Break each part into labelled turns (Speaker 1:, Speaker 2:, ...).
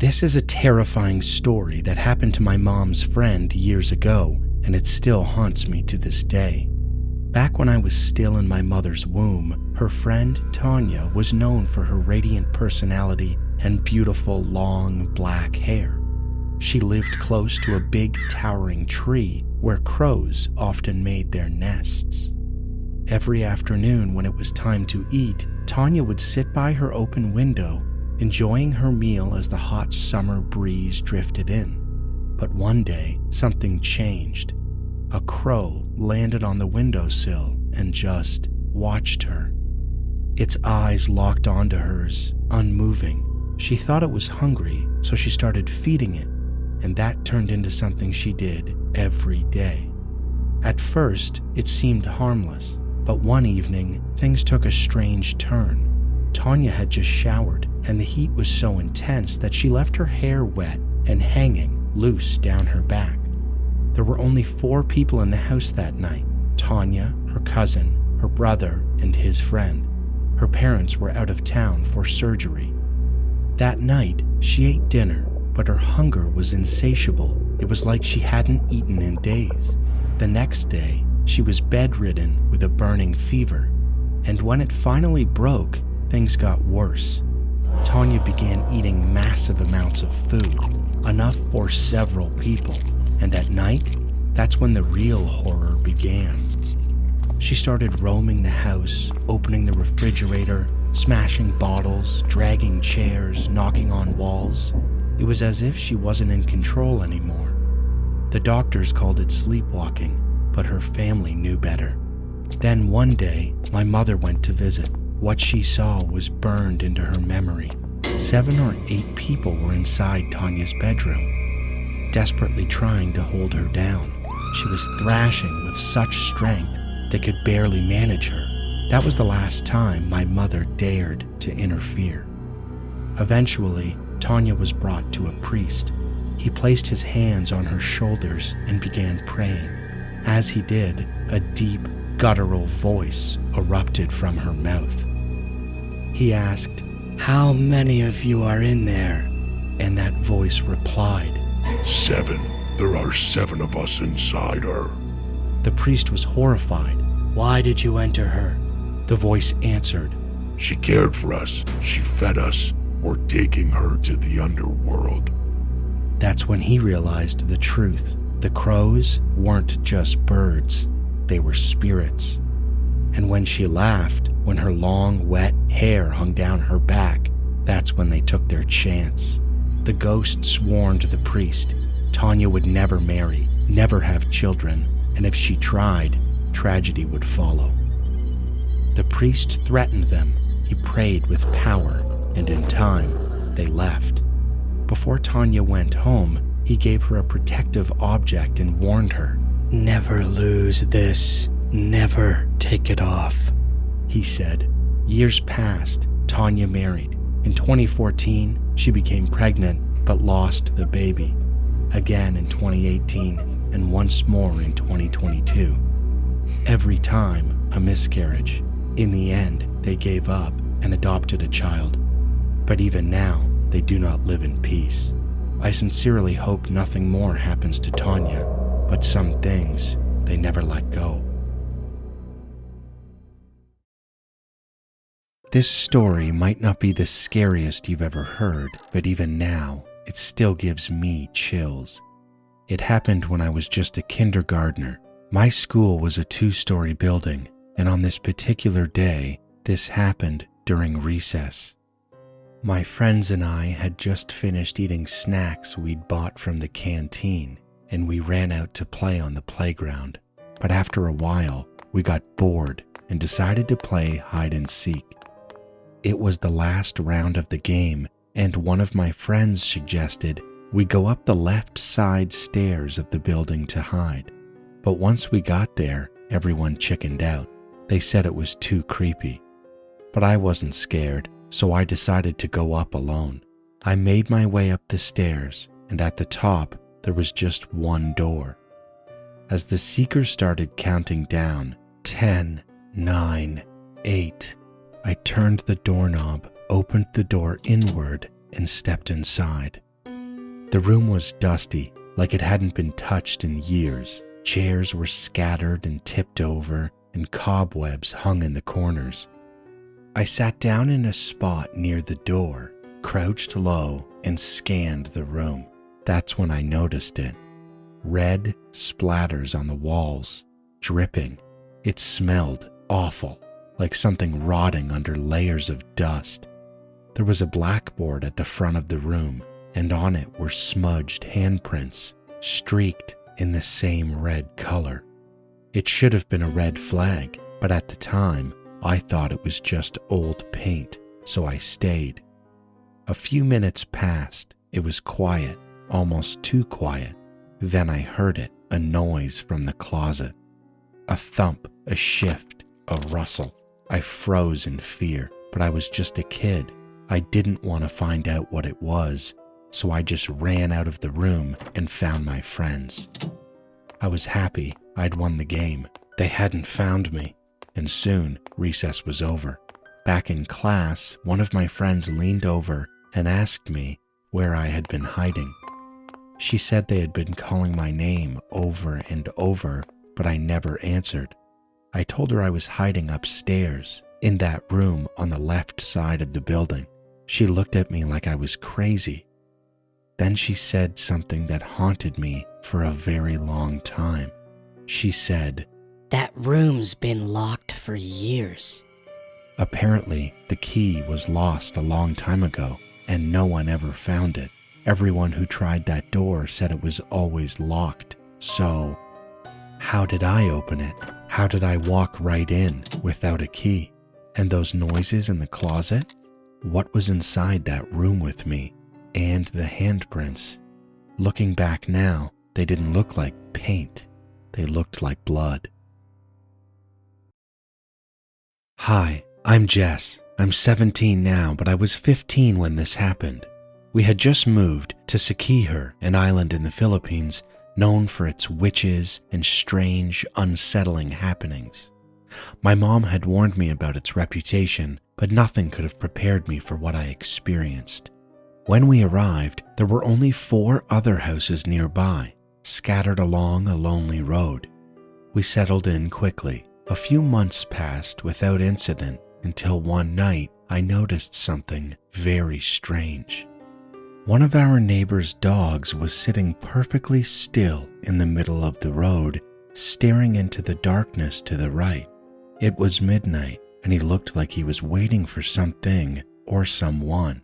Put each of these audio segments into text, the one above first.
Speaker 1: This is a terrifying story that happened to my mom's friend years ago, and it still haunts me to this day. Back when I was still in my mother's womb, her friend Tanya was known for her radiant personality and beautiful long black hair. She lived close to a big towering tree where crows often made their nests. Every afternoon when it was time to eat, Tanya would sit by her open window, enjoying her meal as the hot summer breeze drifted in. But one day, something changed. A crow landed on the windowsill and just watched her. Its eyes locked onto hers, unmoving. She thought it was hungry, so she started feeding it, and that turned into something she did every day. At first, it seemed harmless, but one evening, things took a strange turn. Tanya had just showered, and the heat was so intense that she left her hair wet and hanging loose down her back. There were only 4 people in the house that night: Tanya, her cousin, her brother, and his friend. Her parents were out of town for surgery. That night, she ate dinner, but her hunger was insatiable. It was like she hadn't eaten in days. The next day, she was bedridden with a burning fever, and when it finally broke, things got worse. Tanya began eating massive amounts of food, enough for several people, and at night, that's when the real horror began. She started roaming the house, opening the refrigerator, smashing bottles, dragging chairs, knocking on walls. It was as if she wasn't in control anymore. The doctors called it sleepwalking, but her family knew better. Then one day, my mother went to visit. What she saw was burned into her memory. 7 or 8 people were inside Tanya's bedroom, desperately trying to hold her down. She was thrashing with such strength they could barely manage her. That was the last time my mother dared to interfere. Eventually, Tanya was brought to a priest. He placed his hands on her shoulders and began praying. As he did, a deep, guttural voice erupted from her mouth. He asked, "How many of you are in there?" And that voice replied,
Speaker 2: 7. There are 7 of us inside her.
Speaker 1: The priest was horrified. "Why did you enter her?" The voice answered,
Speaker 2: She cared for us. She fed us. We're taking her to the underworld.
Speaker 1: That's when he realized the truth. The crows weren't just birds. They were spirits. And when she laughed, when her long, wet hair hung down her back, that's when they took their chance. The ghosts warned the priest Tanya would never marry, never have children, and if she tried, tragedy would follow. The priest threatened them. He prayed with power, and in time, they left. Before Tanya went home, he gave her a protective object and warned her, "Never lose this. Never take it off," he said. Years passed. Tanya married. In 2014, she became pregnant but lost the baby. Again in 2018, and once more in 2022. Every time, a miscarriage. In the end, they gave up and adopted a child. But even now, they do not live in peace. I sincerely hope nothing more happens to Tanya, but some things, they never let go. This story might not be the scariest you've ever heard, but even now, it still gives me chills. It happened when I was just a kindergartner. My school was a 2-story building, and on this particular day, this happened during recess. My friends and I had just finished eating snacks we'd bought from the canteen, and we ran out to play on the playground. But after a while, we got bored and decided to play hide and seek. It was the last round of the game, and one of my friends suggested we go up the left side stairs of the building to hide. But once we got there, everyone chickened out. They said it was too creepy. But I wasn't scared, so I decided to go up alone. I made my way up the stairs, and at the top, there was just one door. As the seekers started counting down, 10, 9, 8, I turned the doorknob, opened the door inward, and stepped inside. The room was dusty, like it hadn't been touched in years. Chairs were scattered and tipped over, and cobwebs hung in the corners. I sat down in a spot near the door, crouched low, and scanned the room. That's when I noticed it. Red splatters on the walls, dripping. It smelled awful, like something rotting under layers of dust. There was a blackboard at the front of the room, and on it were smudged handprints, streaked in the same red color. It should have been a red flag, but at the time, I thought it was just old paint, so I stayed. A few minutes passed. It was quiet, almost too quiet. Then I heard it, a noise from the closet. A thump, a shift, a rustle. I froze in fear, but I was just a kid. I didn't want to find out what it was, so I just ran out of the room and found my friends. I was happy I'd won the game. They hadn't found me, and soon recess was over. Back in class, one of my friends leaned over and asked me where I had been hiding. She said they had been calling my name over and over, but I never answered. I told her I was hiding upstairs, in that room on the left side of the building. She looked at me like I was crazy. Then she said something that haunted me for a very long time. She said,
Speaker 3: "That room's been locked for years."
Speaker 1: Apparently, the key was lost a long time ago, and no one ever found it. Everyone who tried that door said it was always locked. So, how did I open it? How did I walk right in without a key? And those noises in the closet? What was inside that room with me? And the handprints? Looking back now, they didn't look like paint. They looked like blood. Hi, I'm Jess. I'm 17 now, but I was 15 when this happened. We had just moved to Siquijor, an island in the Philippines known for its witches and strange, unsettling happenings. My mom had warned me about its reputation, but nothing could have prepared me for what I experienced. When we arrived, there were only 4 other houses nearby, scattered along a lonely road. We settled in quickly. A few months passed without incident until one night I noticed something very strange. One of our neighbor's dogs was sitting perfectly still in the middle of the road, staring into the darkness to the right. It was midnight, and he looked like he was waiting for something or someone.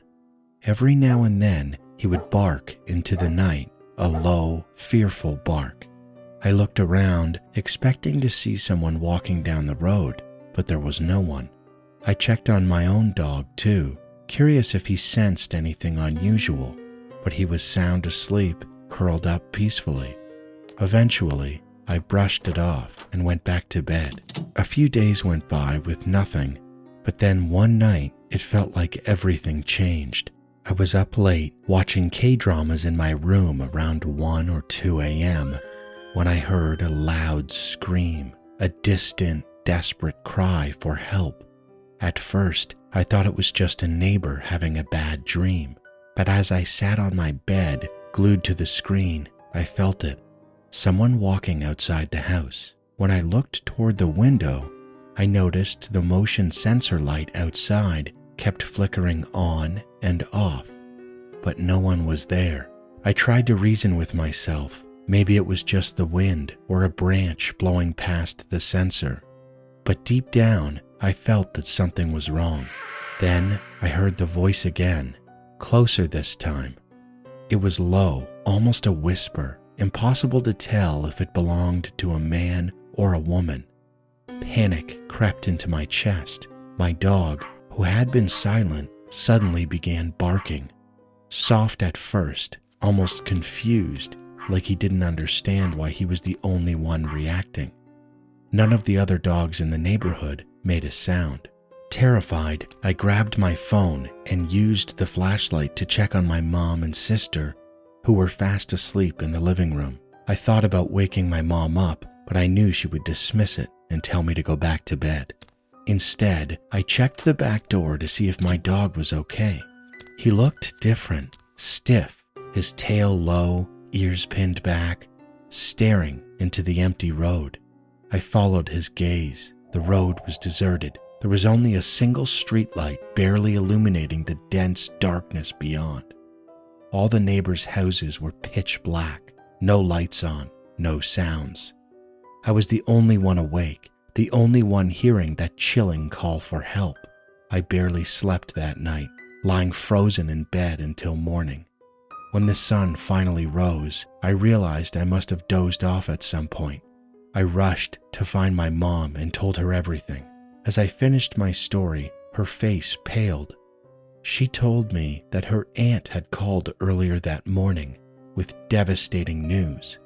Speaker 1: Every now and then, he would bark into the night, a low, fearful bark. I looked around, expecting to see someone walking down the road, but there was no one. I checked on my own dog, too, curious if he sensed anything unusual, but he was sound asleep, curled up peacefully. Eventually, I brushed it off and went back to bed. A few days went by with nothing, but then one night, it felt like everything changed. I was up late watching K-dramas in my room around 1 or 2 a.m. when I heard a loud scream, a distant, desperate cry for help. At first, I thought it was just a neighbor having a bad dream, but as I sat on my bed, glued to the screen, I felt it. Someone walking outside the house. When I looked toward the window, I noticed the motion sensor light outside kept flickering on and off, but no one was there. I tried to reason with myself. Maybe it was just the wind or a branch blowing past the sensor. But deep down, I felt that something was wrong. Then I heard the voice again, closer this time. It was low, almost a whisper, impossible to tell if it belonged to a man or a woman. Panic crept into my chest. My dog, who had been silent, suddenly began barking. Soft at first, almost confused, like he didn't understand why he was the only one reacting. None of the other dogs in the neighborhood made a sound. Terrified, I grabbed my phone and used the flashlight to check on my mom and sister, who were fast asleep in the living room. I thought about waking my mom up, but I knew she would dismiss it and tell me to go back to bed. Instead, I checked the back door to see if my dog was okay. He looked different, stiff, his tail low, ears pinned back, staring into the empty road. I followed his gaze. The road was deserted. There was only a single streetlight barely illuminating the dense darkness beyond. All the neighbors' houses were pitch black, no lights on, no sounds. I was the only one awake, the only one hearing that chilling call for help. I barely slept that night, lying frozen in bed until morning. When the sun finally rose, I realized I must have dozed off at some point. I rushed to find my mom and told her everything. As I finished my story, her face paled. She told me that her aunt had called earlier that morning with devastating news.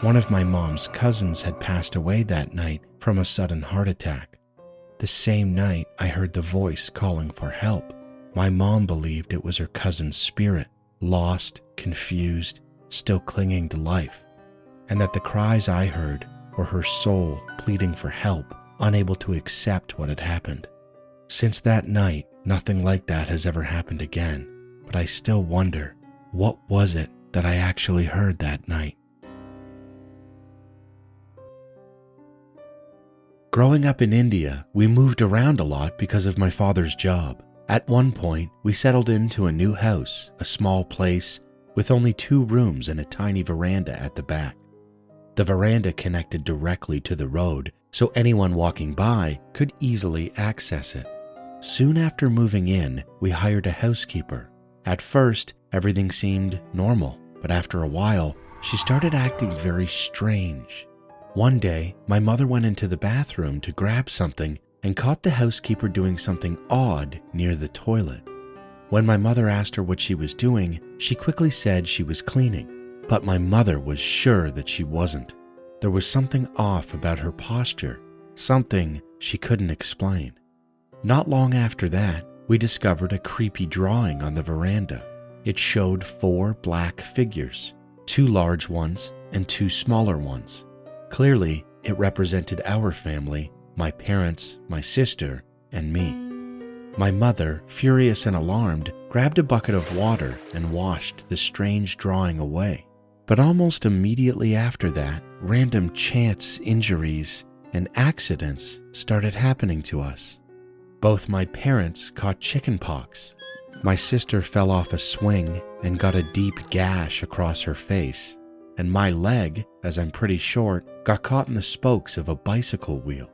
Speaker 1: One of my mom's cousins had passed away that night from a sudden heart attack. The same night, I heard the voice calling for help. My mom believed it was her cousin's spirit, lost, confused, still clinging to life, and that the cries I heard were her soul pleading for help, unable to accept what had happened. Since that night, nothing like that has ever happened again, but I still wonder, what was it that I actually heard that night? Growing up in India, we moved around a lot because of my father's job. At one point, we settled into a new house, a small place with only 2 rooms and a tiny veranda at the back. The veranda connected directly to the road, so anyone walking by could easily access it. Soon after moving in, we hired a housekeeper. At first, everything seemed normal, but after a while, she started acting very strange. One day, my mother went into the bathroom to grab something and caught the housekeeper doing something odd near the toilet. When my mother asked her what she was doing, she quickly said she was cleaning, but my mother was sure that she wasn't. There was something off about her posture, something she couldn't explain. Not long after that, we discovered a creepy drawing on the veranda. It showed 4 black figures, 2 large ones and 2 smaller ones. Clearly, it represented our family, my parents, my sister, and me. My mother, furious and alarmed, grabbed a bucket of water and washed the strange drawing away. But almost immediately after that, random chance injuries and accidents started happening to us. Both my parents caught chickenpox. My sister fell off a swing and got a deep gash across her face. And my leg, as I'm pretty short, got caught in the spokes of a bicycle wheel.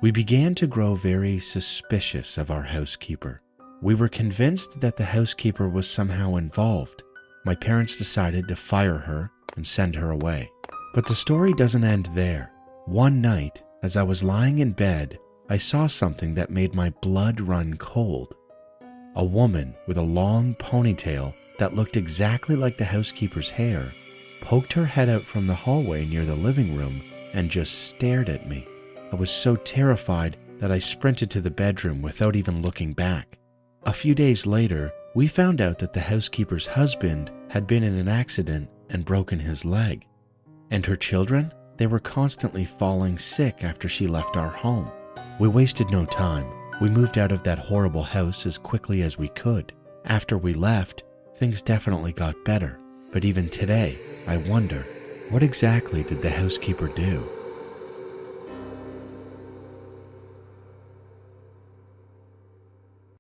Speaker 1: We began to grow very suspicious of our housekeeper. We were convinced that the housekeeper was somehow involved. My parents decided to fire her and send her away. But the story doesn't end there. One night, as I was lying in bed, I saw something that made my blood run cold. A woman with a long ponytail that looked exactly like the housekeeper's hair poked her head out from the hallway near the living room and just stared at me. I was so terrified that I sprinted to the bedroom without even looking back. A few days later, we found out that the housekeeper's husband had been in an accident and broken his leg. And her children? They were constantly falling sick after she left our home. We wasted no time. We moved out of that horrible house as quickly as we could. After we left, things definitely got better. But even today, I wonder, what exactly did the housekeeper do?